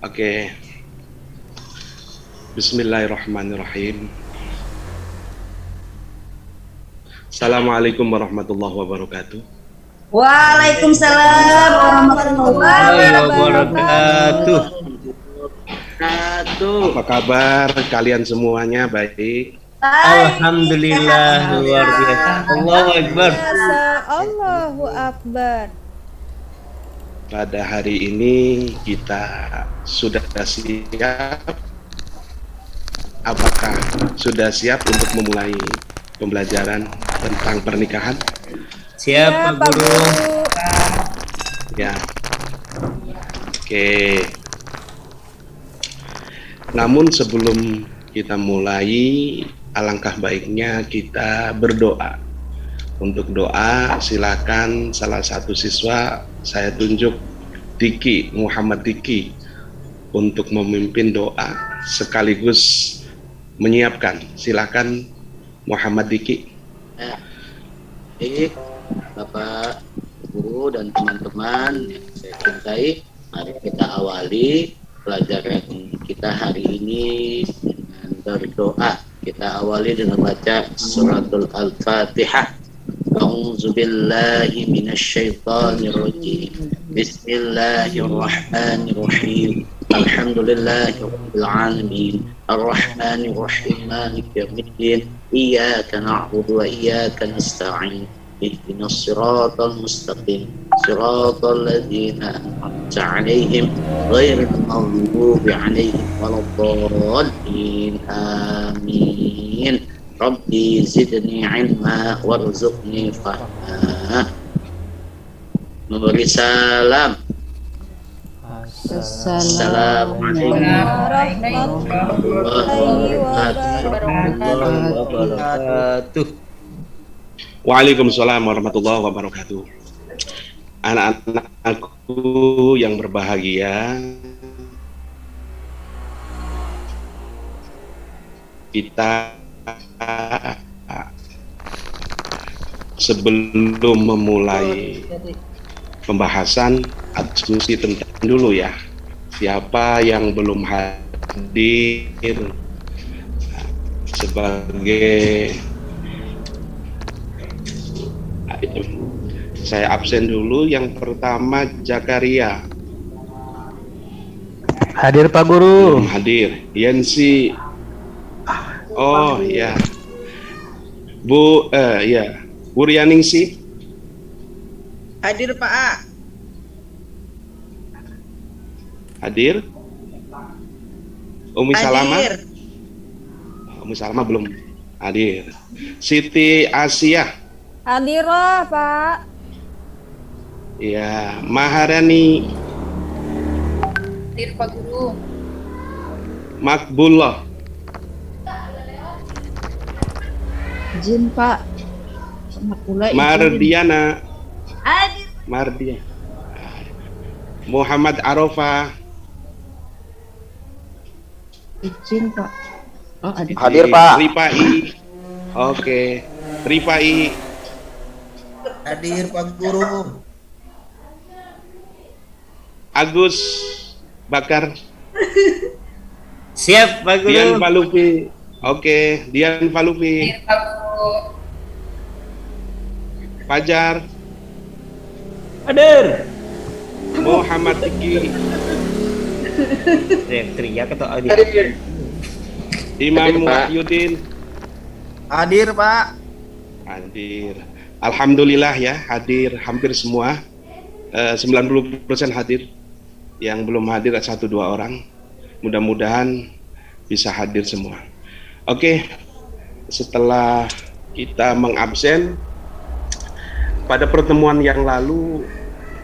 Oke, Bismillahirrahmanirrahim. Assalamualaikum warahmatullahi wabarakatuh. Waalaikumsalam warahmatullahi wabarakatuh. Apa kabar kalian semuanya? Baik. Alhamdulillah, luar biasa. Allahu Akbar. Allahu Akbar. Pada hari ini kita sudah siap. Apakah sudah siap untuk memulai pembelajaran tentang pernikahan? Siap, Pak Guru. Ya. Oke. Namun sebelum kita mulai, alangkah baiknya kita berdoa. Untuk doa, silakan salah satu siswa, saya tunjuk Diki, Muhammad Diki, untuk memimpin doa sekaligus menyiapkan. Silakan Muhammad Diki. Ya, baik, Bapak, Guru, dan teman-teman yang saya cintai, mari kita awali pelajaran kita hari ini dengan berdoa. Kita awali dengan baca suratul Al-Fatihah. A'udzu billahi minasyaitonir rajim. Bismillahirrahmanirrahim. Alhamdulillahirabbil alamin. Arrahmanir rahim. Maliki yaumiddin. Iyyaka na'budu wa iyyaka nasta'in. Ihdinas siratal mustaqim. Siratal ladzina an'amta 'alaihim ghairil maghdubi 'alaihim waladdallin. Amin. Rabbi zidni ilma warzuqni fahma. Memberi salam. Assalamualaikum warahmatullahi Wabarakatuh. Waalaikumsalam warahmatullahi wabarakatuh. Anak-anakku yang berbahagia, kita sebelum memulai pembahasan diskusi tentang dulu ya, siapa yang belum hadir sebagai, saya absen dulu. Yang pertama Jakaria. Hadir Pak Guru. Belum hadir. Yensi. Oh ya. Ya. Wuryaningsi. Hadir Pak A. Hadir. Umi Salama. Hadir. Umi Salama belum hadir. Siti Asia. Hadirah, Pak. Ya, Maharani. Hadir Pak Guru. Makbullah. Izin Pak. Mardiana. Hadir. Mardia. Muhammad Arafah. Izin Pak. Oh, hadir. Hadir, Pak. Rifai. Oke. Rifai. Hadir Pak Guru. Agus Bakar. Siap, Pak Guru. Dian Palupi. Oke, Dian Palupi. Hadir Pak Guru. Fajar. Hadir. Muhammad Diki. Teriak atau hadir? Imam Hadir, Pak. Wahyudin. Hadir, Pak. Hadir. Alhamdulillah ya, hadir hampir semua. 90% hadir. Yang belum hadir 1-2 orang. Mudah-mudahan bisa hadir semua. Oke, setelah kita mengabsen, pada pertemuan yang lalu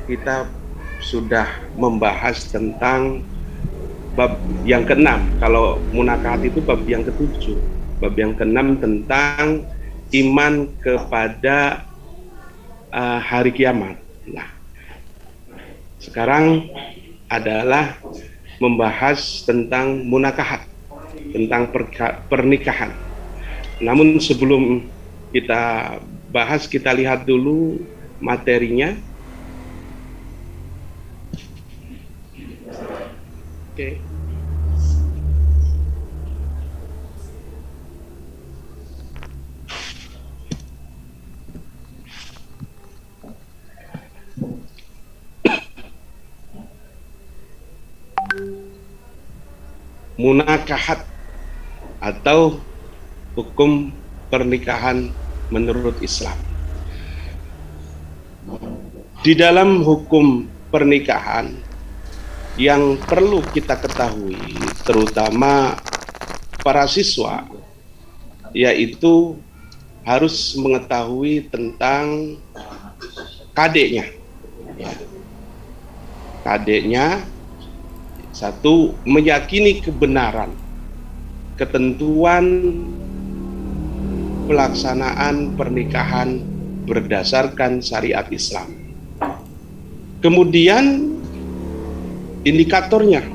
kita sudah membahas tentang bab yang ke-6. Kalau munakahat itu bab yang ke-7. Bab yang ke-6 tentang iman kepada hari kiamat. Nah, sekarang adalah membahas tentang munakahat, tentang pernikahan. Namun sebelum kita bahas, kita lihat dulu materinya. Oke. Munakahat atau hukum pernikahan menurut Islam. Di dalam hukum pernikahan yang perlu kita ketahui, terutama para siswa, yaitu harus mengetahui tentang KD-nya. KD-nya, satu, meyakini kebenaran ketentuan pelaksanaan pernikahan berdasarkan syariat Islam. Kemudian indikatornya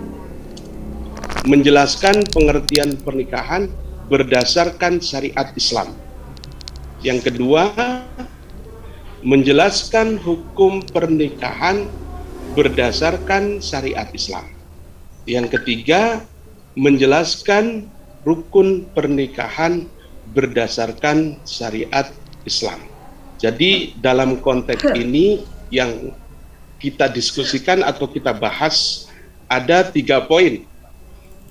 menjelaskan pengertian pernikahan berdasarkan syariat Islam. Yang kedua, menjelaskan hukum pernikahan berdasarkan syariat Islam. Yang ketiga, menjelaskan rukun pernikahan berdasarkan syariat Islam. Jadi dalam konteks ini yang kita diskusikan atau kita bahas ada 3 poin: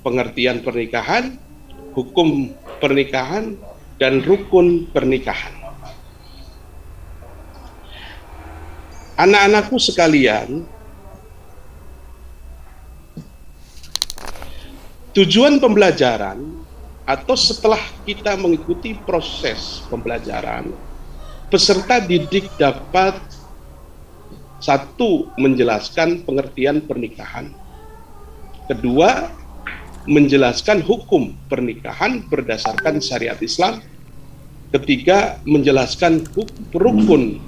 pengertian pernikahan, hukum pernikahan, dan rukun pernikahan. Anak-anakku sekalian, tujuan pembelajaran atau setelah kita mengikuti proses pembelajaran, peserta didik dapat, satu, menjelaskan pengertian pernikahan. Kedua, menjelaskan hukum pernikahan berdasarkan syariat Islam. Ketiga, menjelaskan rukun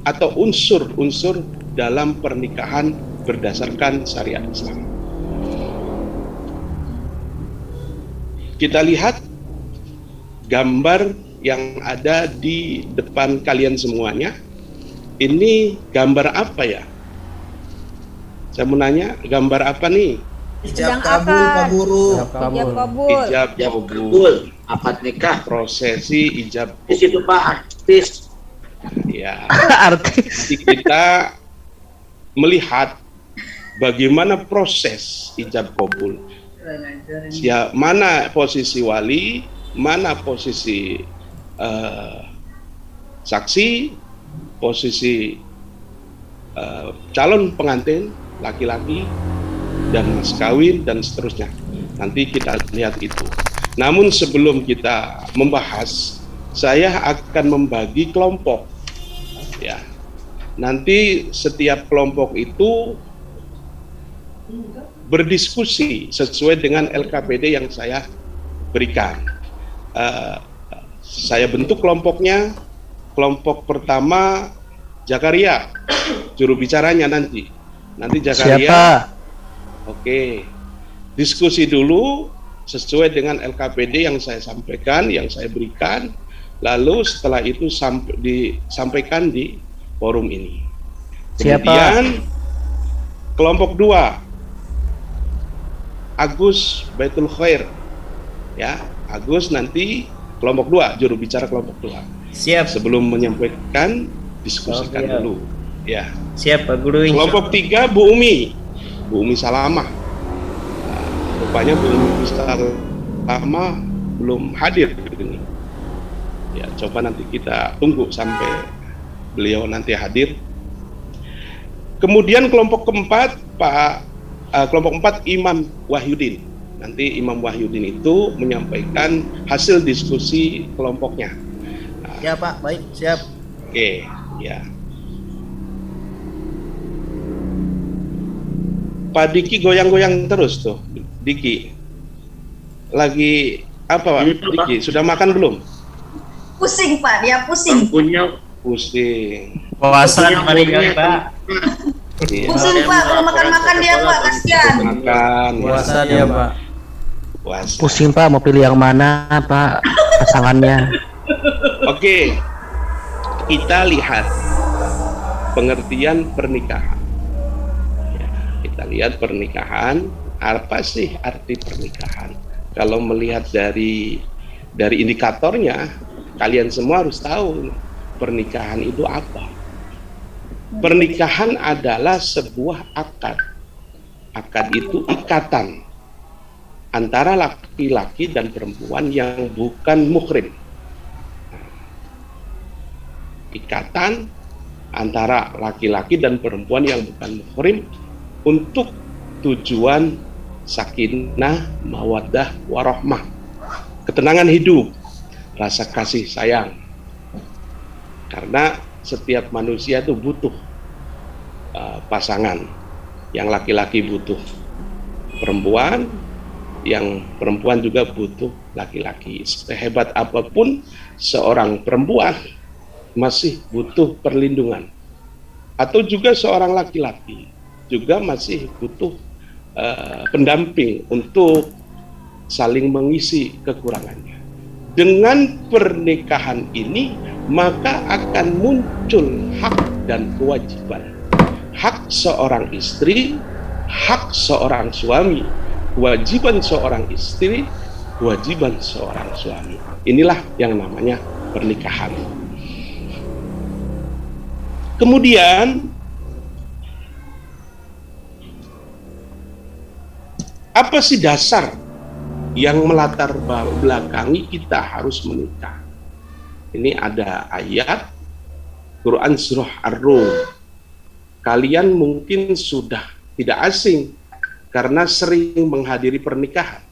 atau unsur-unsur dalam pernikahan berdasarkan syariat Islam. Kita lihat gambar yang ada di depan kalian semuanya. Ini gambar apa ya? Saya mau nanya, gambar apa nih? Ijab kabul Pak Guru. Ijab kabul. Ijab Ya kabul. betul. Akad nikah. Prosesi ijab Di situ Pak, artis. ya. Artis. Jadi kita melihat bagaimana proses ijab kabul. Mana posisi wali, mana posisi saksi, posisi calon pengantin laki-laki dan mas kawin dan seterusnya. Nanti kita lihat itu. Namun sebelum kita membahas, saya akan membagi kelompok. Ya, nanti setiap kelompok itu berdiskusi sesuai dengan LKPD yang saya berikan. Saya bentuk kelompoknya. Kelompok pertama Zakaria, juru bicaranya nanti Zakaria. Siapa? Oke, diskusi dulu sesuai dengan LKPD yang saya sampaikan, yang saya berikan. Lalu setelah itu disampaikan di forum ini. Siapa? Kemudian kelompok 2 Agus Baitul Khair, ya, Agus nanti kelompok 2, juru bicara kelompok 2. Siap. Sebelum menyampaikan, diskusikan Siap. dulu, ya. Siap Pak Guru. Kelompok 3 Bu Umi Salamah. Nah, rupanya Bu Umi Salamah belum hadir ini. Ya, coba nanti kita tunggu sampai beliau nanti hadir. Kemudian kelompok keempat kelompok 4 Imam Wahyudin. Nanti Imam Wahyudin itu menyampaikan hasil diskusi kelompoknya. Ya Pak, baik, siap. Oke, ya. Pak Diki goyang-goyang terus tuh, Diki. Lagi apa Pak? Diki, sudah makan belum? Pusing Pak, dia pusing. Punya Pusing. Puasa kemarin kali Pak. Iya. Pusing Pak, belum makan-makan dia Pak, kasihan. Makan. Puasa dia Pak. Puasa. Pusing Pak, mau pilih yang mana Pak pasangannya? Oke, kita lihat pengertian pernikahan. Ya, kita lihat pernikahan Apa sih arti pernikahan? Kalau melihat dari indikatornya, kalian semua harus tahu pernikahan itu apa. Pernikahan adalah sebuah akad. Akad itu ikatan antara laki-laki dan perempuan yang bukan muhrim. Ikatan antara laki-laki dan perempuan yang bukan muhrim untuk tujuan sakinah, mawaddah, warahmah, ketenangan hidup, rasa kasih sayang. Karena setiap manusia itu butuh pasangan. Yang laki-laki butuh perempuan, yang perempuan juga butuh laki-laki. Sehebat apapun seorang perempuan masih butuh perlindungan, atau juga seorang laki-laki juga masih butuh pendamping untuk saling mengisi kekurangannya. Dengan pernikahan ini maka akan muncul hak dan kewajiban. Hak seorang istri, hak seorang suami, kewajiban seorang istri, kewajiban seorang suami. Inilah yang namanya pernikahan. Kemudian apa sih dasar yang melatar belakangi kita harus menikah? Ini ada ayat Quran surah Ar-Rum. Kalian mungkin sudah tidak asing karena sering menghadiri pernikahan.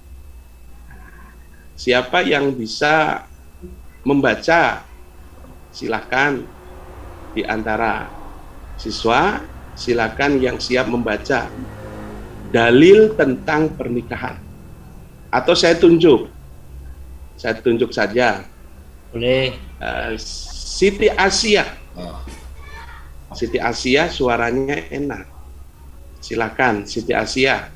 Siapa yang bisa membaca? Silakan di antara siswa, silakan yang siap membaca dalil tentang pernikahan. Atau saya tunjuk saja. Boleh. Siti Asia. Siti Asia suaranya enak. Silakan Siti Asia.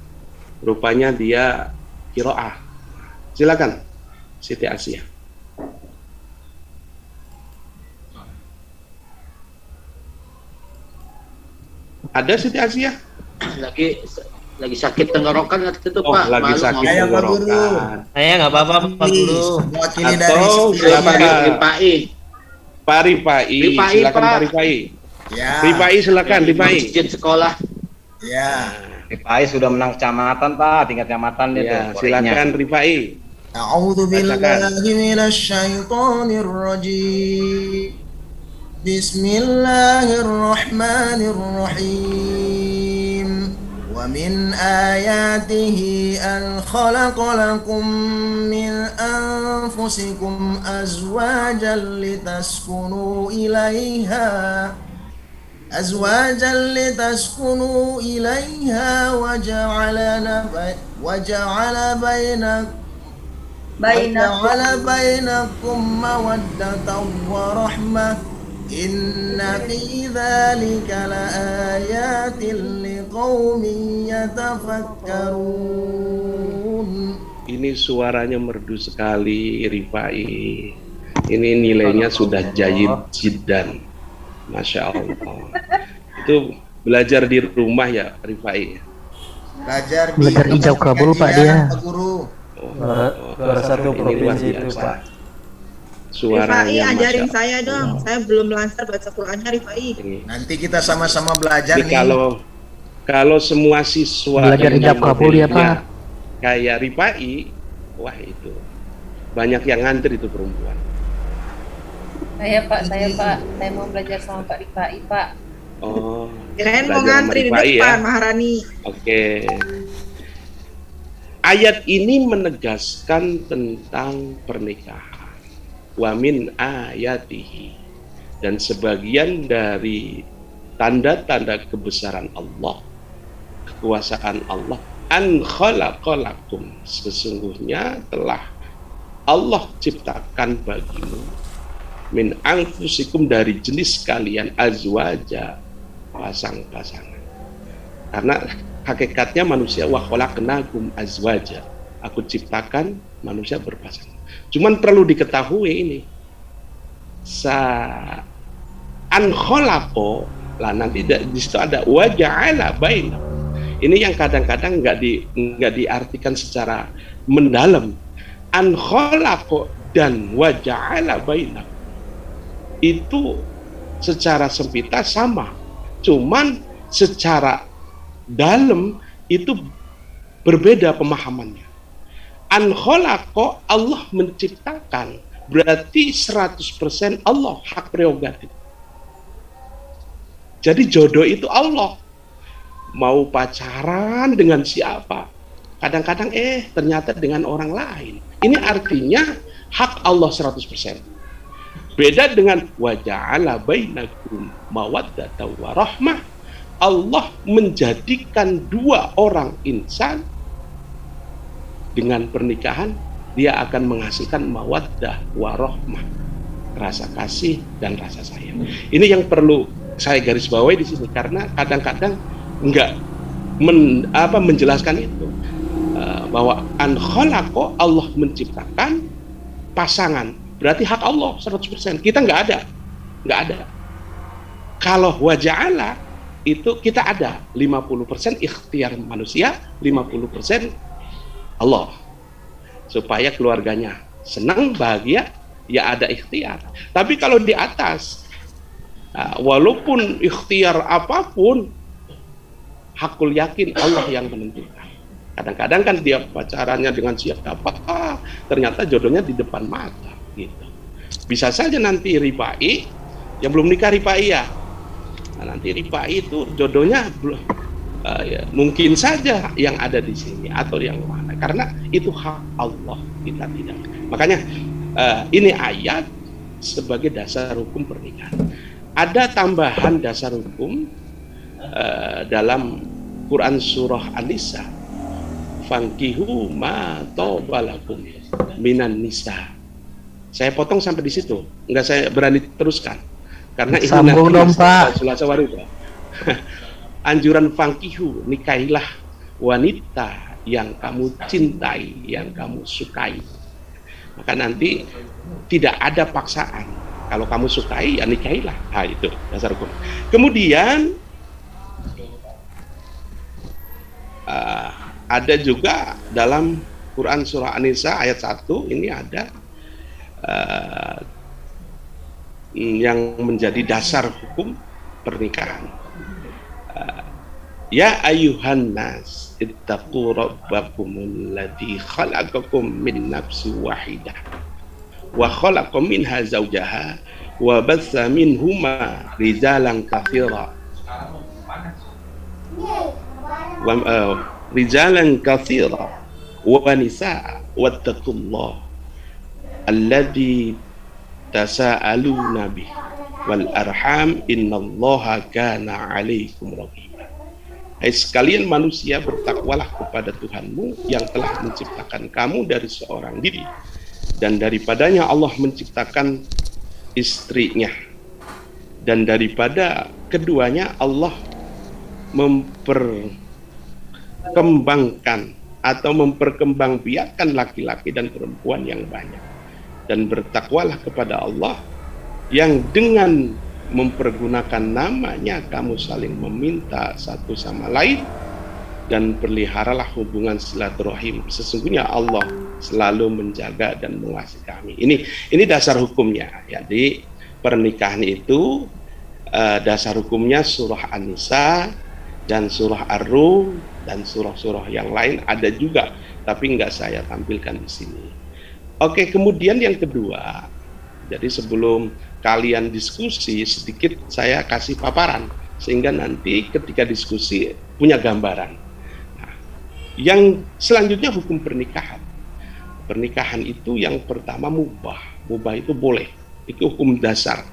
Rupanya dia qiraah. Silakan Siti Asia. Ada Siti Asia? Lagi sakit tenggorokan waktu itu, Pak. Lagi Malu sakit Saya, Pak Guru. tenggorokan. Saya nggak apa-apa Pak Guru. Mewakili dari Atau sisi silakan. Rifai. Pak Rifai, silakan Pak. Pak Rifai. Ya. Rifai silakan Rifai. Izin sekolah. Ya. Rifai sudah menang kecamatan Pak, tingkat kecamatan dia Ya, tuh. silakan Rifai. A'udzu Bacakan. billahi minasyaitonir rajim. Bismillahirrahmanirrahim. Wa min ayatihi an khalaqa lakum min anfusikum azwajan litaskunu ilaiha wa ja'ala bainakum mawaddatan wa rahmah. Inna fi dzalika laayatin liqaumin yatafakkarun. Ini suaranya merdu sekali Rifai. Ini nilainya sudah jayyid jiddan. Masya Allah. Itu belajar di rumah ya Rifai. Belajar Hijab kabul Pak kajian, dia. Pak Guru. Juara satu ini luar provinsi itu biasa. Pak. Suaranya Rifai, ajarin Masya saya dong. Saya belum lancar baca Qurannya, Rifai. Allah. Nanti kita sama-sama belajar Jadi nih. kalau semua siswa Belajar yang hijab kabul ya, modelnya Pak. kayak Rifai, wah itu banyak yang ngantri itu perempuan. Saya mau belajar sama Pak Rifai, Pak. Oh, Kirain mau belajar sama ngantri di Rifai depan, ya. Maharani. Oke. Ayat ini menegaskan tentang pernikahan. Wa min ayatihi, dan sebagian dari tanda-tanda kebesaran Allah, kekuasaan Allah, an khalaqalakum, sesungguhnya telah Allah ciptakan bagimu min anfusikum, dari jenis kalian, azwaja, pasang-pasangan. Karena hakikatnya manusia, wa khalaqnakum azwaja, aku ciptakan manusia berpasangan. Cuman perlu diketahui ini, an khalaqo, lah nanti di situ ada wa ja'ala bainakum, Ini yang kadang-kadang nggak diartikan secara mendalam. An khalaqa dan wa ja'ala bainakum. Itu secara sempita sama. Cuman secara dalam itu berbeda pemahamannya. An khalaqa, Allah menciptakan, berarti 100% Allah hak prerogatif. Jadi jodoh itu Allah. Mau pacaran dengan siapa? Kadang-kadang ternyata dengan orang lain. Ini artinya hak Allah 100%. Beda dengan wa ja'ala bainakum mawaddatan wa rahmah. Allah menjadikan dua orang insan dengan pernikahan, dia akan menghasilkan mawaddah wa rahmah, rasa kasih dan rasa sayang. Ini yang perlu saya garis bawahi di sini, karena kadang-kadang enggak menjelaskan itu, bahwa an khalaqa, Allah menciptakan pasangan, berarti hak Allah 100%. Kita nggak ada. Kalau wa ja'ala itu kita ada 50% ikhtiar manusia, 50% Allah, supaya keluarganya senang, bahagia, ya ada ikhtiar. Tapi kalau di atas, walaupun ikhtiar apapun, hakul yakin Allah yang menentukan. Kadang-kadang kan dia pacarannya dengan siapa, ternyata jodohnya di depan mata gitu. Bisa saja nanti Rifai, yang belum nikah Rifai ya, nanti Rifai itu jodohnya ya, mungkin saja yang ada di sini atau yang mana, karena itu hak Allah, kita tidak. Makanya ini ayat sebagai dasar hukum pernikahan. Ada tambahan dasar hukum dalam Quran surah An-Nisa, fankihu ma tobalakum minan nisa. Saya potong sampai di situ, enggak saya berani teruskan karena ini sambung dong Pak. Anjuran fankihu, nikahilah wanita yang kamu cintai, yang kamu sukai. Maka nanti tidak ada paksaan. Kalau kamu sukai, ya nikahilah. Nah, itu dasar hukum. Kemudian ada juga dalam Quran surah An-Nisa ayat 1 ini ada yang menjadi dasar hukum pernikahan. Ya ayuhan nas ittaqu rabbakumul ladzi khalaqakum min nafsin wahidah wa khalaqa minha zawjaha wa batsa minhuma rijalan katsira wa nisaa wattaqullah alladzi tasaaluna bihi wal arham innallaha kana 'alaikum raqib. Hai sekalian manusia, bertakwalah kepada Tuhanmu yang telah menciptakan kamu dari seorang diri, dan daripadanya Allah menciptakan istrinya, dan daripada keduanya Allah memperkembangkan atau memperkembangbiakkan laki-laki dan perempuan yang banyak. Dan bertakwalah kepada Allah yang dengan mempergunakan namanya kamu saling meminta satu sama lain, dan peliharalah hubungan silaturahim. Sesungguhnya Allah selalu menjaga dan mengasihi kami. Ini dasar hukumnya. Jadi pernikahan itu dasar hukumnya surah An-Nisa dan surah Ar-Rum dan surah-surah yang lain ada juga, tapi nggak saya tampilkan di sini. Oke, kemudian yang kedua, jadi sebelum kalian diskusi sedikit saya kasih paparan sehingga nanti ketika diskusi punya gambaran. Nah, yang selanjutnya hukum pernikahan. Pernikahan itu yang pertama mubah. Mubah itu boleh. Itu hukum dasar.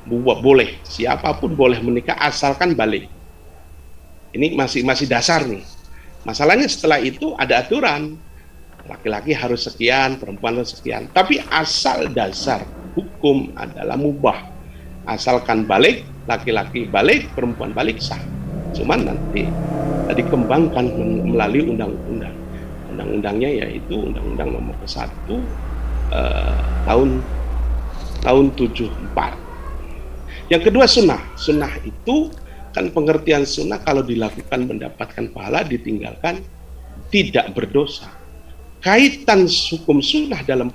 Mubah boleh. Siapapun boleh menikah asalkan balik. Ini masih dasar nih. Masalahnya setelah itu ada aturan. Laki-laki harus sekian, perempuan harus sekian. Tapi asal dasar hukum adalah mubah. Asalkan balik, laki-laki balik, perempuan balik, sah. Cuman nanti dikembangkan melalui undang-undang. Undang-undangnya yaitu Undang-Undang Nomor 1 tahun 74. Yang kedua sunnah. Sunnah itu kan pengertian sunnah kalau dilakukan mendapatkan pahala, ditinggalkan tidak berdosa. Kaitan hukum sunnah dalam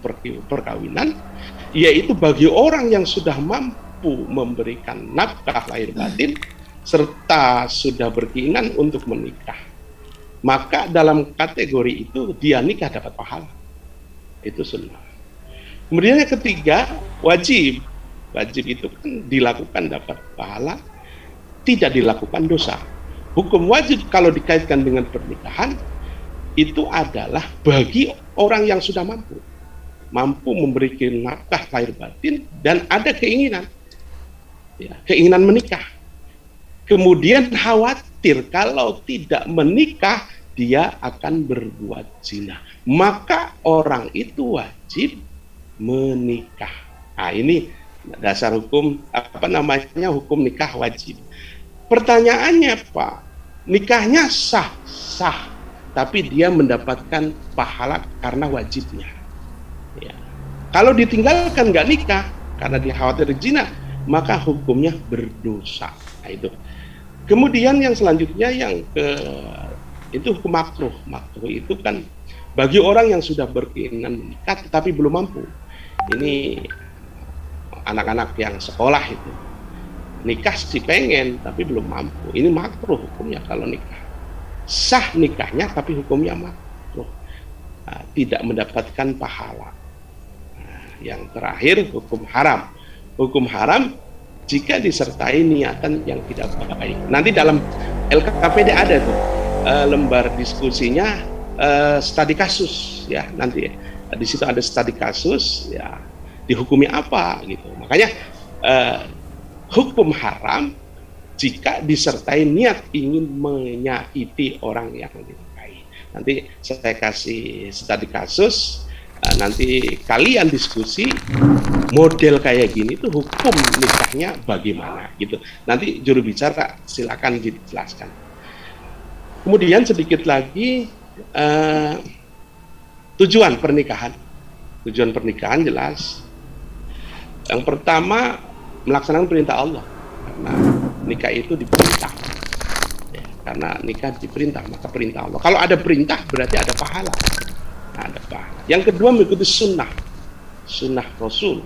perkawinan yaitu bagi orang yang sudah mampu memberikan nafkah lahir batin serta sudah berkeinginan untuk menikah, maka dalam kategori itu dia nikah dapat pahala. Itu sunnah. Kemudian yang ketiga, wajib. Wajib itu kan dilakukan dapat pahala, tidak dilakukan dosa. Hukum wajib kalau dikaitkan dengan pernikahan itu adalah bagi orang yang sudah mampu memberikan nafkah lahir batin dan ada keinginan, ya, keinginan menikah. Kemudian khawatir kalau tidak menikah dia akan berbuat zina, maka orang itu wajib menikah. Nah, ini dasar hukum hukum nikah wajib. Pertanyaannya, Pak, nikahnya sah, tapi dia mendapatkan pahala karena wajibnya. Ya. Kalau ditinggalkan nggak nikah karena dia khawatir zina, maka hukumnya berdosa. Nah, itu. Kemudian yang selanjutnya itu hukum makruh. Makruh itu kan bagi orang yang sudah berkeinginan menikah tetapi belum mampu. Ini anak-anak yang sekolah itu nikah sih pengen tapi belum mampu, ini makruh hukumnya kalau nikah. Sah nikahnya tapi hukumnya makruh, tidak mendapatkan pahala. Yang terakhir hukum haram. Hukum haram jika disertai niatan yang tidak baik. Nanti dalam LKPD ada tuh lembar diskusinya, studi kasus ya, nanti di situ ada studi kasus ya, dihukumi apa gitu. Makanya hukum haram jika disertai niat ingin menyakiti orang yang dinikahi. Nanti saya kasih studi kasus, nanti kalian diskusi model kayak gini tuh hukum nikahnya bagaimana gitu. Nanti juru bicara silakan dijelaskan. Kemudian sedikit lagi tujuan pernikahan. Tujuan pernikahan jelas. Yang pertama, melaksanakan perintah Allah, karena nikah itu diperintah. Ya, karena nikah diperintah, maka perintah Allah. Kalau ada perintah berarti ada pahala. Nah, ada pahala. Yang kedua, mengikuti sunnah Rasul.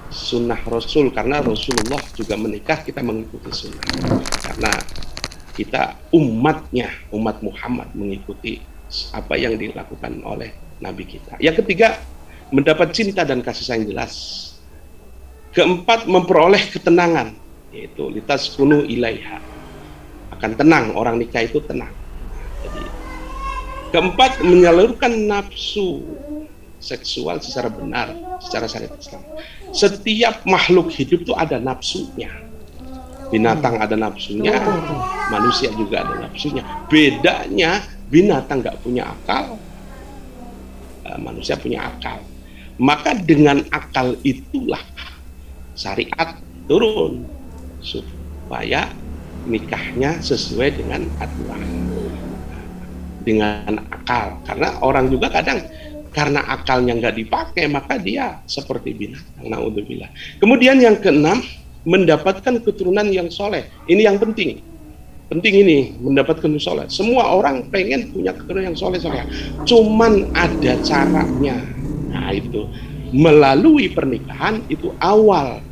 Sunnah Rasul, karena Rasulullah juga menikah, kita mengikuti sunnah. Karena kita umat Muhammad mengikuti apa yang dilakukan oleh Nabi kita. Yang ketiga, mendapat cinta dan kasih sayang jelas. Keempat, memperoleh ketenangan, yaitu litaskunu ilaiha, akan tenang, orang nikah itu tenang. Jadi, keempat, menyalurkan nafsu seksual secara benar, secara syariat Islam. Setiap makhluk hidup itu ada nafsunya. Binatang ada nafsunya, manusia juga ada nafsunya. Bedanya binatang nggak punya akal, manusia punya akal. Maka dengan akal itulah syariat turun supaya nikahnya sesuai dengan aturan, dengan akal. Karena orang juga kadang karena akalnya nggak dipakai maka dia seperti binatang. Naudzubillah. Kemudian yang keenam, mendapatkan keturunan yang soleh. Ini yang penting. Penting ini, mendapatkan soleh. Semua orang pengen punya keturunan yang soleh. Cuman ada caranya. Nah itu, melalui pernikahan itu awal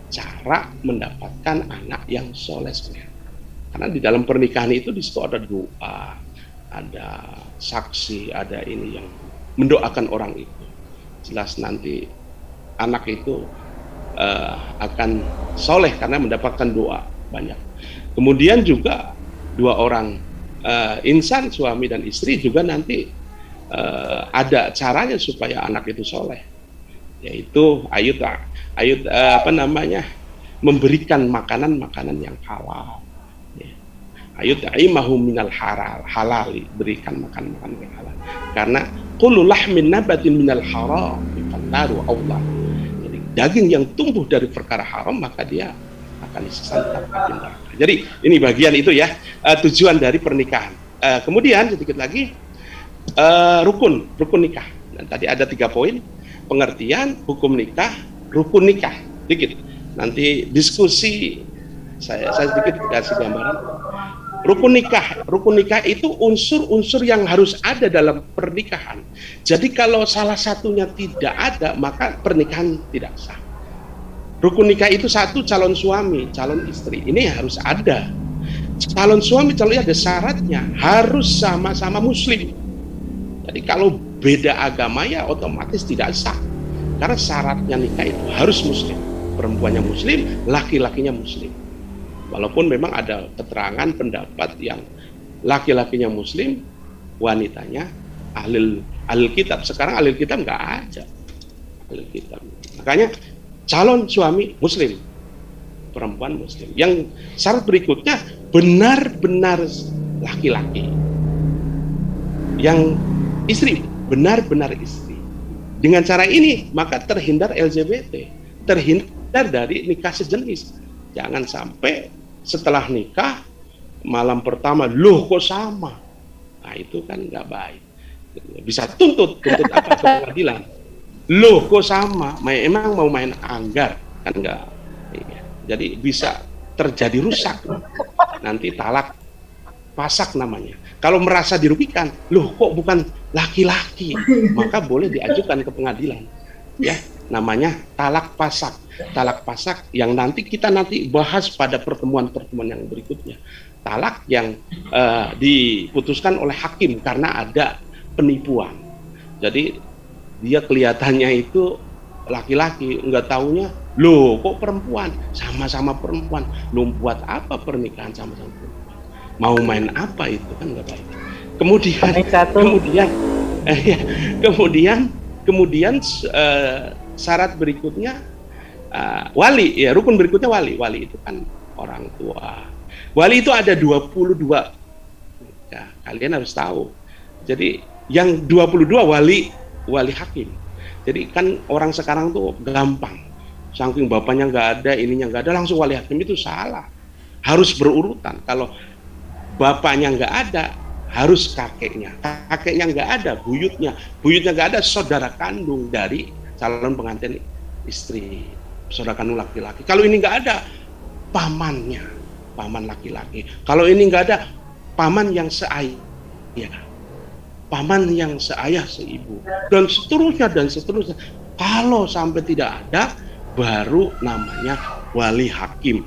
cara mendapatkan anak yang soleh. Karena di dalam pernikahan itu di situ ada doa, ada saksi, ada ini yang mendoakan orang itu. Jelas nanti anak itu akan soleh karena mendapatkan doa banyak. Kemudian juga dua orang insan, suami dan istri juga nanti ada caranya supaya anak itu soleh, yaitu memberikan makanan yang halal. Ayut'imahu minal halal, berikan makan yang halal. Karena kullu lahmin nabatin minal haram fannaru Allah. Jadi daging yang tumbuh dari perkara haram maka dia akan disantap api neraka. Jadi ini bagian itu ya, tujuan dari pernikahan. Kemudian sedikit lagi rukun nikah. Dan tadi ada 3 poin: pengertian, hukum nikah, rukun nikah. Dikit. Nanti diskusi saya sedikit kasih gambaran. Rukun nikah itu unsur-unsur yang harus ada dalam pernikahan. Jadi kalau salah satunya tidak ada, maka pernikahan tidak sah. Rukun nikah itu satu, calon suami, calon istri. Ini harus ada. Calon suami, calon istri ada syaratnya, harus sama-sama muslim. Jadi kalau beda agama ya otomatis tidak sah. Karena syaratnya nikah itu harus muslim. Perempuannya muslim, laki-lakinya muslim. Walaupun memang ada keterangan pendapat yang laki-lakinya muslim, wanitanya ahlul kitab. Sekarang ahlul kitab nggak ada. Ahlul kitab. Makanya calon suami muslim, perempuan muslim. Yang syarat berikutnya benar-benar laki-laki. Yang istri benar-benar istri. Dengan cara ini maka terhindar LGBT, terhindar dari nikah sejenis. Jangan sampai setelah nikah malam pertama loh kok sama. Nah itu kan nggak baik. Bisa tuntut apa ke pengadilan. Loh kok sama? Emang mau main anggar kan nggak. Iya. Jadi bisa terjadi rusak. Nanti talak pasak namanya. Kalau merasa dirugikan, loh kok bukan laki-laki, maka boleh diajukan ke pengadilan. Ya, namanya talak pasak. Talak pasak yang nanti kita bahas pada pertemuan-pertemuan yang berikutnya. Talak yang diputuskan oleh hakim karena ada penipuan. Jadi dia kelihatannya itu laki-laki, nggak taunya, loh kok perempuan, sama-sama perempuan, lo buat apa pernikahan sama-sama perempuan? Mau main apa itu kan nggak baik. Kemudian syarat berikutnya wali, ya rukun berikutnya wali. Wali itu kan orang tua. Wali itu ada 22. Ya, kalian harus tahu. Jadi yang 22 wali hakim. Jadi kan orang sekarang tuh gampang. Saking bapaknya nggak ada, ininya nggak ada, langsung wali hakim, itu salah. Harus berurutan. Kalau bapaknya nggak ada, harus kakeknya. Kakeknya nggak ada, buyutnya nggak ada, saudara kandung dari calon pengantin istri, saudara kandung laki-laki. Kalau ini nggak ada, pamannya, paman laki-laki. Kalau ini nggak ada, paman yang seayah, paman yang seayah seibu, dan seterusnya. Kalau sampai tidak ada, baru namanya wali hakim.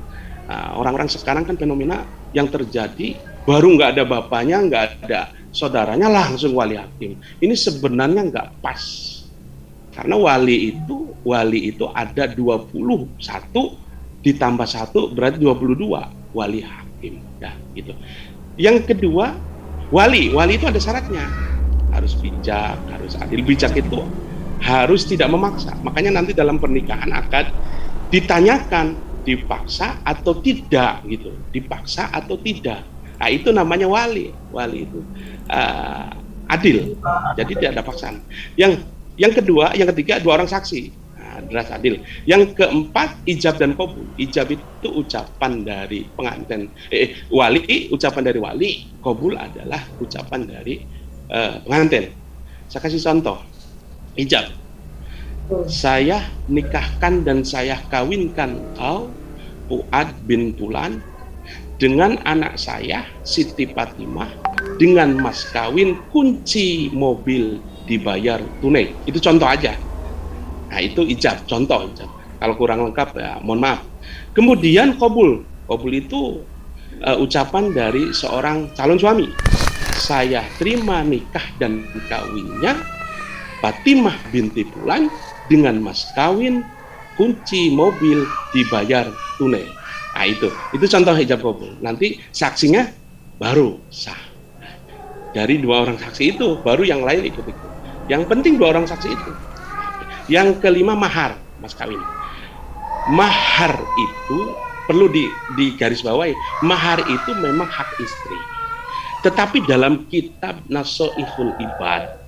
Nah, orang-orang sekarang kan fenomena yang terjadi, baru nggak ada bapaknya, nggak ada saudaranya, langsung wali hakim. Ini sebenarnya nggak pas. Karena wali itu ada 21 ditambah 1 berarti 22 wali hakim. Ya, gitu. Yang kedua, wali itu ada syaratnya. Harus bijak, harus adil. Bijak itu harus tidak memaksa. Makanya nanti dalam pernikahan akan ditanyakan dipaksa atau tidak gitu. Dipaksa atau tidak. Nah, itu namanya wali. Wali itu adil. Jadi tidak ada paksaan. Yang ketiga 2 orang saksi. Nah, jelas adil. Yang keempat ijab dan qabul. Ijab itu ucapan dari pengantin. Wali ucapan dari wali. Qabul adalah ucapan dari pengantin. Saya kasih contoh. Ijab. Saya nikahkan dan saya kawinkan kau Fuad bin Fulan dengan anak saya Siti Fatimah dengan mas kawin kunci mobil dibayar tunai. Itu contoh aja. Nah, itu ijab, contoh ijab. Kalau kurang lengkap ya mohon maaf. Kemudian qabul. Qabul itu ucapan dari seorang calon suami. Saya terima nikah dan kawinnya Fatimah binti Fulan dengan mas kawin kunci mobil dibayar tunai. Nah, itu contoh ijab qabul. Nanti saksinya baru sah. Dari 2 orang saksi itu baru yang lain ikut-ikut. Yang penting 2 orang saksi itu. Yang kelima mahar, mas kawin. Mahar itu perlu digarisbawahi. Mahar itu memang hak istri. Tetapi dalam kitab Nasoihul Ibad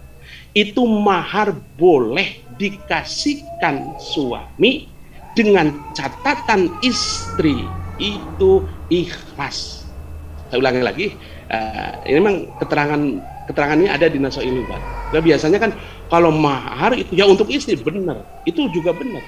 itu mahar boleh dikasihkan suami dengan catatan istri itu ikhlas. Saya ulangi lagi, ini memang keterangannya ada di Nasoihul Ibad. Nah, biasanya kan kalau mahar itu ya untuk istri, benar, itu juga benar.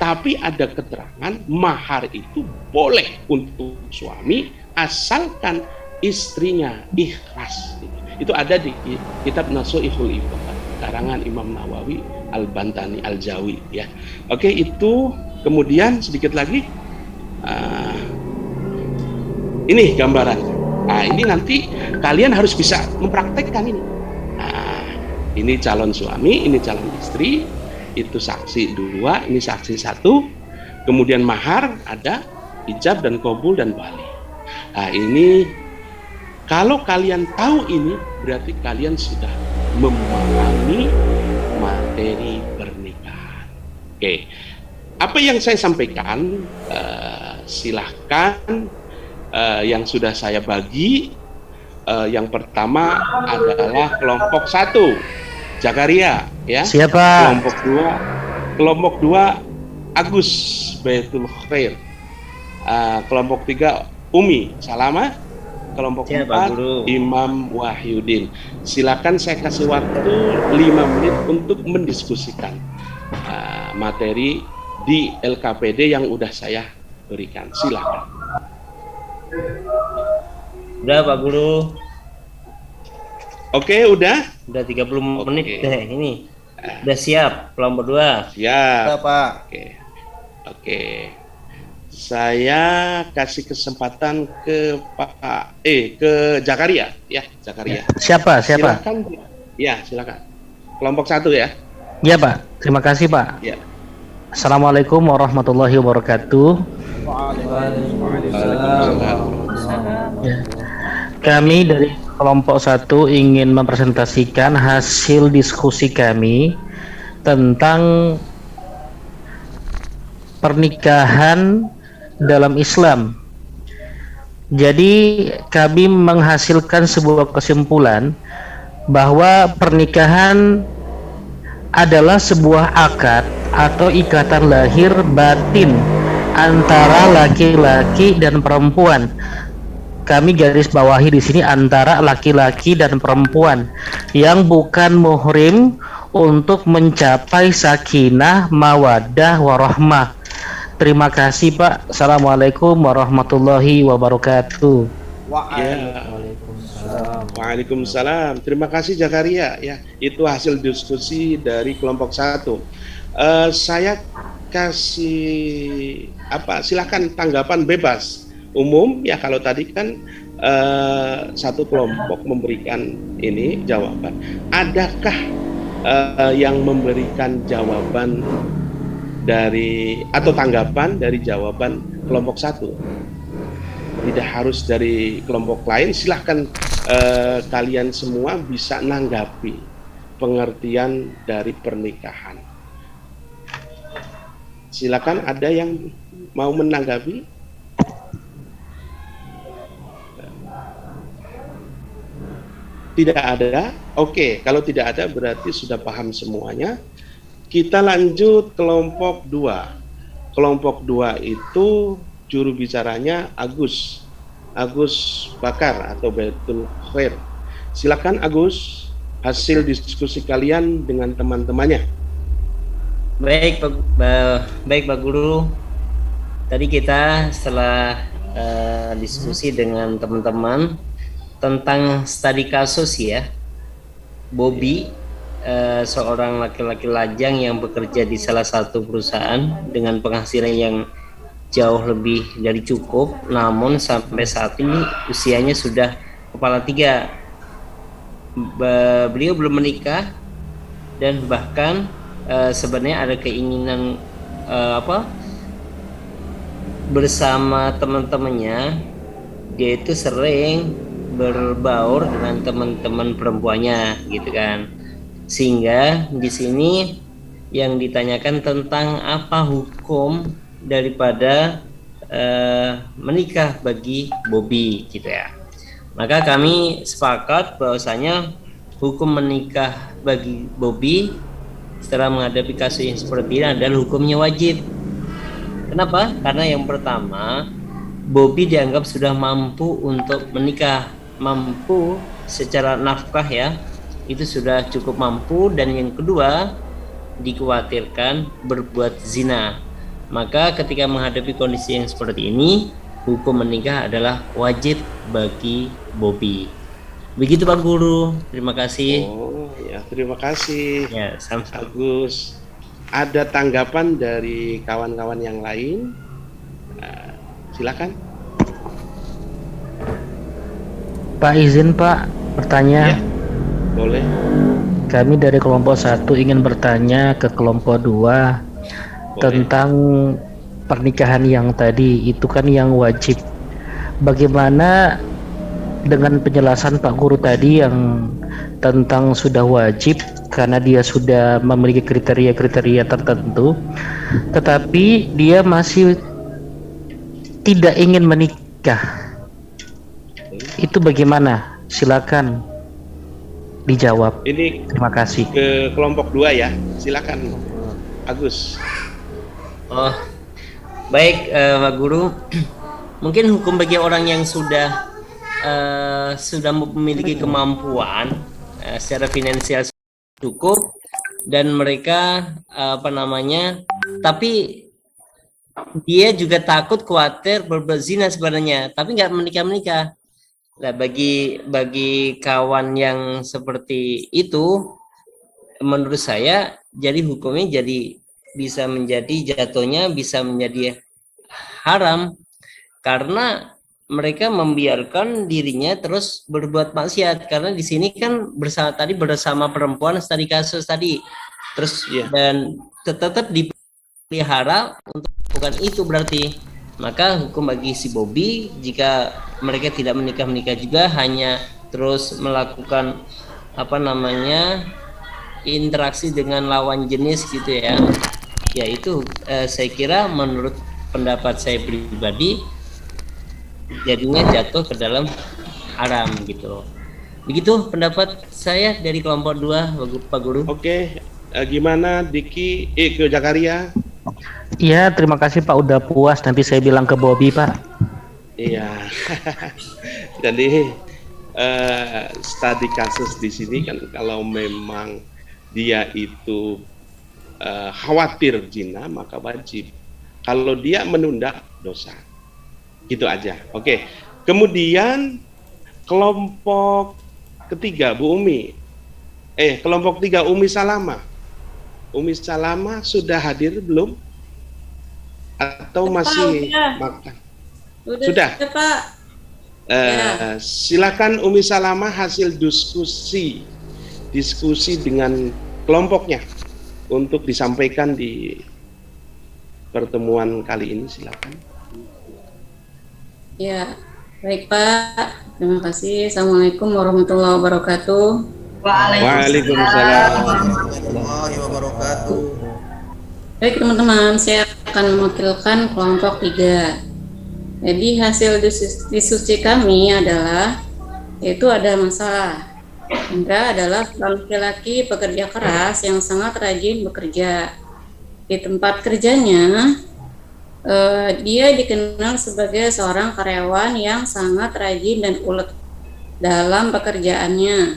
Tapi ada keterangan mahar itu boleh untuk suami asalkan istrinya ikhlas. Itu ada di kitab Nasuihul Ibadah karangan Imam Nawawi Al-Bantani Al-Jawi ya. Oke, itu kemudian sedikit lagi ini gambaran. Nah, ini nanti kalian harus bisa mempraktekkan ini. Nah, ini calon suami, ini calon istri, itu saksi 2, ini saksi 1, kemudian mahar ada, ijab dan qabul dan wali. Nah, ini kalau kalian tahu ini berarti kalian sudah memahami materi pernikahan. Oke, apa yang saya sampaikan silahkan yang sudah saya bagi. Yang pertama adalah kelompok 1 Zakaria ya. Siapa? Kelompok 2 Agus Baitul Khair. Kelompok 3 Umi Salama. Kelompok 4 Imam Wahyudin. Silakan saya kasih waktu 5 menit untuk mendiskusikan materi di LKPD yang udah saya berikan. Silakan. Udah Pak Guru. Oke, udah? Udah 30 menit deh ini. Udah siap kelompok 2. Siap. Udah, Pak. Oke. Saya kasih kesempatan ke ke Zakaria ya, Zakaria. Siapa? Silakan. Ya, silakan. Kelompok 1 ya. Ya Pak, terima kasih Pak. Ya. Assalamualaikum warahmatullahi wabarakatuh. Ya. Kami dari kelompok 1 ingin mempresentasikan hasil diskusi kami tentang pernikahan dalam Islam. Jadi kami menghasilkan sebuah kesimpulan bahwa pernikahan adalah sebuah akad atau ikatan lahir batin antara laki-laki dan perempuan. Kami garis bawahi di sini antara laki-laki dan perempuan yang bukan muhrim untuk mencapai sakinah, mawaddah, warahmah. Terima kasih Pak. Assalamualaikum warahmatullahi wabarakatuh. Waalaikumsalam. Terima kasih Zakaria ya. Itu hasil diskusi dari kelompok 1. Saya kasih silakan tanggapan bebas. Umum ya, kalau tadi kan satu kelompok memberikan ini jawaban. Adakah yang memberikan jawaban dari atau tanggapan dari jawaban kelompok 1? Tidak harus dari kelompok lain. Silahkan kalian semua bisa nanggapi pengertian dari pernikahan. Silakan, ada yang mau menanggapi? Tidak ada? Oke, kalau tidak ada berarti sudah paham semuanya. Kita lanjut kelompok 2. Kelompok 2 itu juru bicaranya Agus Bakar atau Baitul Khair. Silakan Agus, hasil diskusi kalian dengan teman-temannya. Baik Pak Guru. Tadi kita setelah diskusi dengan teman-teman tentang studi kasus ya, Bobby, seorang laki-laki lajang yang bekerja di salah satu perusahaan dengan penghasilan yang jauh lebih dari cukup, namun sampai saat ini usianya sudah kepala 3. Beliau belum menikah dan bahkan sebenarnya ada keinginan bersama teman-temannya. Dia itu sering berbaur dengan teman-teman perempuannya gitu kan, sehingga di sini yang ditanyakan tentang apa hukum daripada menikah bagi Bobby gitu ya. Maka kami sepakat bahwasanya hukum menikah bagi Bobby setelah menghadapi kasus yang seperti ini adalah hukumnya wajib. Kenapa? Karena yang pertama, Bobby dianggap sudah mampu untuk menikah, mampu secara nafkah ya, itu sudah cukup mampu. Dan yang kedua, dikhawatirkan berbuat zina. Maka ketika menghadapi kondisi yang seperti ini, hukum menikah adalah wajib bagi Bobby. Begitu Pak Guru, terima kasih. Oh ya, terima kasih. Ya, sama-sama. Bagus. Ada tanggapan dari kawan-kawan yang lain? Silakan. Pak izin Pak bertanya. Ya, boleh. Kami dari kelompok 1 ingin bertanya ke kelompok 2 tentang pernikahan yang tadi itu kan yang wajib. Bagaimana dengan penjelasan Pak Guru tadi yang tentang sudah wajib karena dia sudah memiliki kriteria-kriteria tertentu, tetapi dia masih tidak ingin menikah. Itu bagaimana? Silakan dijawab. Ini Terima kasih. ke kelompok 2 ya. Silakan Agus. Oh, baik Pak Guru. Mungkin hukum bagi orang yang sudah memiliki kemampuan secara finansial cukup dan mereka tapi dia juga takut khawatir berbuat zina sebenarnya, tapi nggak menikah. Nah, bagi kawan yang seperti itu, menurut saya jadi hukumnya jadi bisa menjadi jatuhnya bisa menjadi haram karena mereka membiarkan dirinya terus berbuat maksiat, karena di sini kan bersama perempuan tadi kasus tadi terus dan tetap dipelihara untuk bukan itu berarti. Maka hukum bagi si Bobby jika mereka tidak menikah juga hanya terus melakukan interaksi dengan lawan jenis gitu ya. Ya itu saya kira menurut pendapat saya pribadi jadinya jatuh ke dalam haram gitu. Begitu pendapat saya dari kelompok 2 Pak Guru. Oke, gimana Diki ke Jakaria? Iya, terima kasih Pak, udah puas, nanti saya bilang ke Bobby Pak. Iya. Jadi studi kasus di sini kan kalau memang dia itu khawatir zina maka wajib. Kalau dia menunda dosa. Gitu aja. Oke. Kemudian kelompok ketiga Bu Umi. Kelompok 3 Umi Salama. Umi Salama sudah hadir belum? Atau masih makan? Sudah. Pak. Silakan Umi Salama hasil diskusi dengan kelompoknya untuk disampaikan di pertemuan kali ini, silakan. Ya, baik Pak. Terima kasih. Assalamualaikum warahmatullahi wabarakatuh. Waalaikumsalam warahmatullahi wabarakatuh. Baik teman-teman, saya akan mewakilkan kelompok 3. Jadi hasil diskusi kami adalah yaitu ada masalah. Indra adalah laki-laki pekerja keras yang sangat rajin bekerja. Di tempat kerjanya, dia dikenal sebagai seorang karyawan yang sangat rajin dan ulet dalam pekerjaannya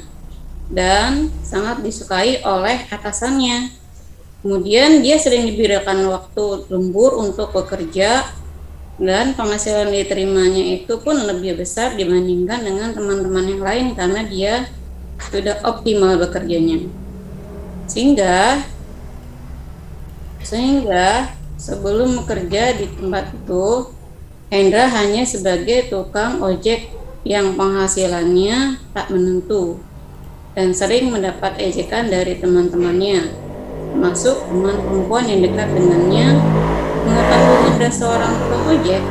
dan sangat disukai oleh atasannya. Kemudian dia sering diberikan waktu lembur untuk bekerja dan penghasilan diterimanya itu pun lebih besar dibandingkan dengan teman-teman yang lain karena dia sudah optimal bekerjanya. Sehingga sebelum bekerja di tempat itu, Hendra hanya sebagai tukang ojek yang penghasilannya tak menentu dan sering mendapat ejekan dari teman-temannya, termasuk teman perempuan yang dekat dengannya. Mengetahui Hendra seorang tukang ojek,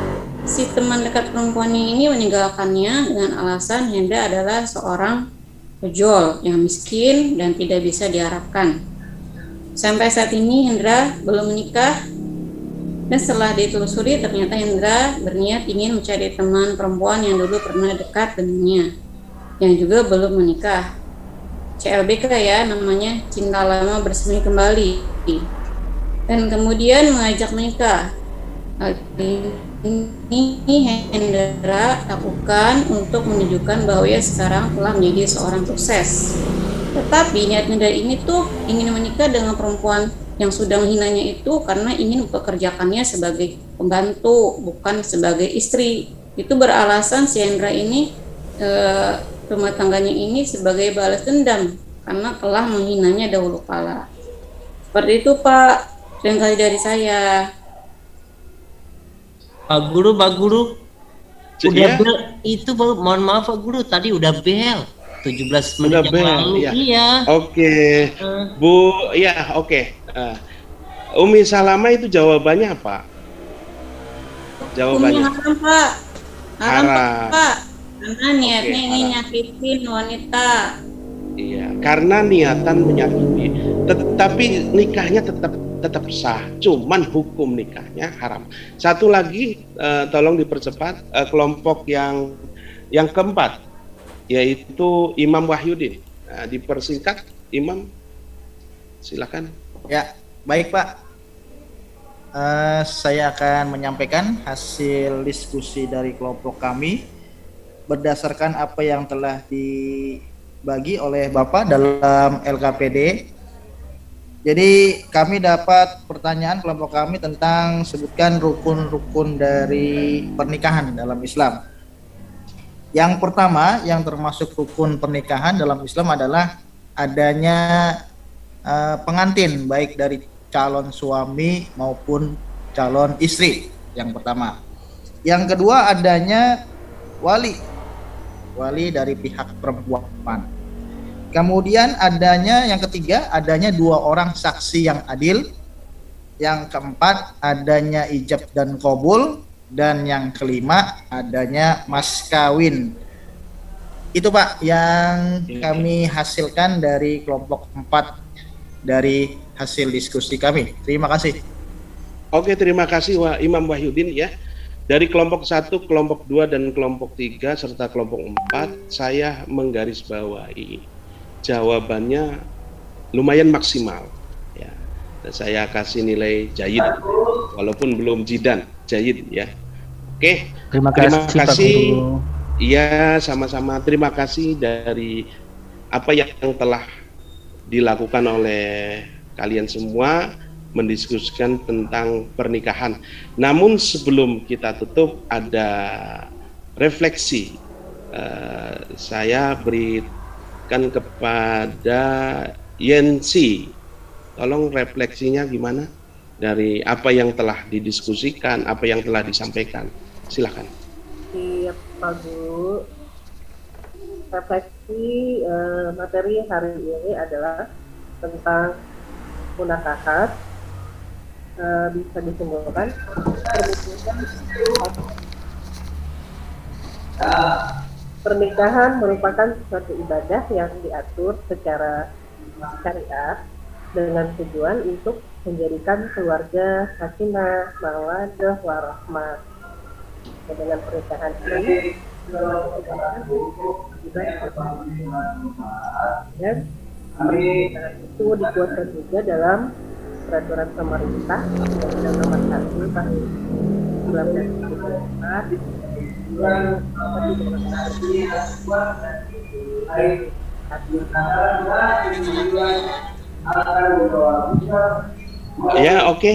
si teman dekat perempuannya ini meninggalkannya dengan alasan Hendra adalah seorang ojol yang miskin dan tidak bisa diharapkan. Sampai saat ini Hendra belum menikah, dan setelah ditelusuri ternyata Hendra berniat ingin mencari teman perempuan yang dulu pernah dekat dengannya, yang juga belum menikah. CLBK ya namanya, cinta lama bersemi kembali, dan kemudian mengajak menikah. Hal ini Hendra lakukan untuk menunjukkan bahwa ia sekarang telah menjadi seorang sukses. Tetapi niat Hendra ini tuh ingin menikah dengan perempuan Yang sudah menghinanya itu karena ingin mempekerjakannya sebagai pembantu, bukan sebagai istri. Itu beralasan si Hendra ini rumah tangganya ini sebagai balas dendam karena telah menghinanya dahulu kala. Seperti itu Pak, barangkali dari saya. Pak Guru, udah Ya. bel itu, mohon maaf Pak Guru, tadi udah bel 17 menit Udah yang bel, lalu. ya. Iya. Oke, Bu, ya oke. Umi Salama itu jawabannya apa? Hukumnya Jawabannya haram Pak, haram haram. Pak, karena niatnya ingin haram. nyakitin wanita. Iya, karena niatan menyakiti. Tetapi nikahnya tetap sah, cuman hukum nikahnya haram. Satu lagi, tolong dipercepat, kelompok yang keempat, yaitu Imam Wahyudin. Dipersingkat, Imam, silakan. Ya, baik Pak. Saya akan menyampaikan hasil diskusi dari kelompok kami berdasarkan apa yang telah dibagi oleh Bapak dalam LKPD. Jadi kami dapat pertanyaan kelompok kami tentang sebutkan rukun-rukun dari pernikahan dalam Islam. Yang pertama yang termasuk rukun pernikahan dalam Islam adalah adanya pengantin baik dari calon suami maupun calon istri, yang pertama. Yang kedua adanya wali dari pihak perempuan. Kemudian yang ketiga adanya 2 orang saksi yang adil. Yang keempat adanya ijab dan qabul, dan yang kelima adanya mas kawin. Itu Pak yang kami hasilkan dari kelompok 4 dari hasil diskusi kami. Terima kasih. Oke, terima kasih Imam Wahyudin ya. Dari kelompok 1, kelompok 2, dan kelompok 3 serta kelompok 4, saya menggarisbawahi jawabannya lumayan maksimal ya. Dan saya kasih nilai jayid walaupun belum jidan, jayid ya. Oke. Terima kasih Pak Guru. Iya, sama-sama. Terima kasih dari apa yang telah dilakukan oleh kalian semua mendiskusikan tentang pernikahan. Namun sebelum kita tutup ada refleksi. Saya berikan kepada Yensi. Tolong refleksinya gimana dari apa yang telah didiskusikan, apa yang telah disampaikan. Silakan. Iya Pak Guru, refleksi materi hari ini adalah tentang munakahat. Bisa disimpulkan pernikahan merupakan suatu ibadah yang diatur secara syariat dengan tujuan untuk menjadikan keluarga sakinah, mawaddah, warahmah. Dengan pernikahan ini dan itu dikuatkan juga dalam peraturan pemerintah Undang-Undang Nomor 1 Tahun 1974 yang ya, oke.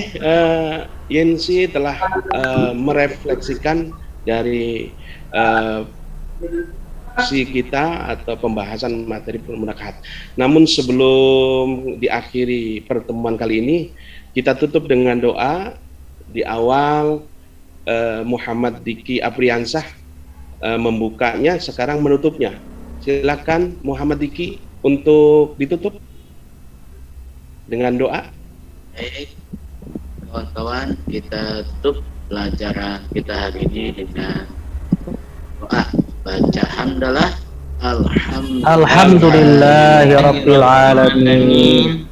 Yensi telah merefleksikan dari si kita atau pembahasan materi permunakahat. Namun sebelum diakhiri pertemuan kali ini, kita tutup dengan doa. Di awal Muhammad Diki Apriansah membukanya, sekarang menutupnya. Silakan Muhammad Diki untuk ditutup dengan doa. Baik, kawan-kawan, kita tutup pelajaran kita hari ini dengan doa. Baca hamdalah Alhamdulillahirabbil alamin.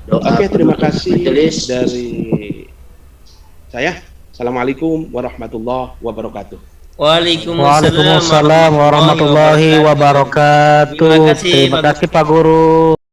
Oke, terima kasih dari saya. Assalamualaikum warahmatullahi wabarakatuh. Waalaikumsalam warahmatullahi wabarakatuh. Terima kasih Pak Guru.